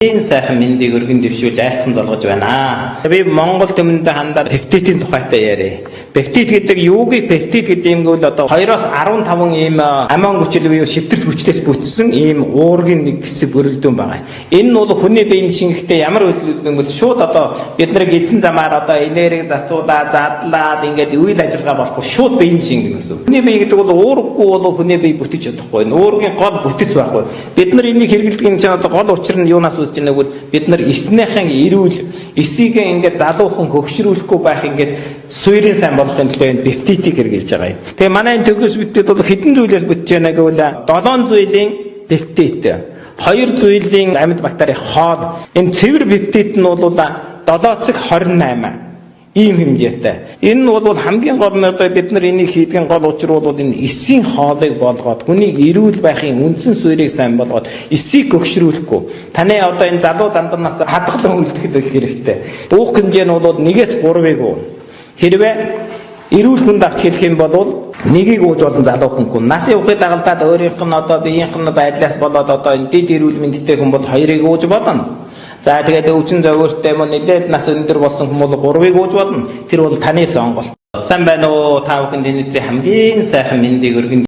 Энэ сайхан мэндийг өргөн дэвшүүлж айлтганд болгож байна. Би Монгол төмөндө хандаад пептидийн тухайтай яриа. Пептид гэдэг юуг пептид гэдэг юм бол одоо 2-оос 15 ийм амин хүчил буюу шивтэрт хүчтээс бүтсэн ийм уургийн нэг хэсэг бүрэлдэхүүн байгаа. Энэ нь бол хүний биеийн шингэхдээ ямар үйлдэл юм бол шууд одоо бид нар эзэн замаар одоо энерги зарцуулаад задлаад ингээд үйл ажиллагаа болохгүй шууд биеийн шингэнэ гэсэн. Хүний бие гэдэг бол уургүй бол хүний бие бүтэж чадахгүй. Уургийн гол бүтэц байхгүй. Бид нар энийг хэрэглэдэг юм чинь одоо гол учир нь юунаас бол бид нар эснийхэн эрүүл эсийг ингээд залуухан хөгшрүүлэхгүй байх ингээд суурийн сайн болохын төлөө энэ пептидийг хэрэгжилж байгаа юм. Тэгээ манай энэ төгс бидэд бол хэдэн зүйлээс бүтэж байна гэвэл 7 зүйлийн пептид, 2 зүйлийн амьд бактери хоол. Энэ цэвэр пептид нь бол 7/28 ийм хэмжээтэй. Энэ нь бол хамгийн гол нь одоо бид нар энийг хийдгэн гол учир бол энэ эсийн хоолыг болгоод хүний эрүүл байхын үндсэн суурийг сайн болгоод эсийг гөгшрүүлэхгүй. Таны одоо энэ залуу занданаас хадгалан үлдэхэд хэрэгтэй. Буух хэмжээ нь бол 1-3 ууна. Хэрвээ эрүүл хүнд авч хэлэх юм бол нэгийг ууж болон залуухан хүн. Нас явахыг дагалдаад өөрийнх нь одоо биеийнх нь байдлаас болоод одоо энэ дэд эрүүл мэндтэй хүн бол 2-ыг ууж болно. За тэгээд өвчин зовоортой юм нэлээд нас өндөр болсон хүмүүс 3-ыг ууж болно. Тэр бол таны сонголт. Сайн байна уу? Та бүхэнд энэ өдрийн хамгийн сайхан мэндийг өргөн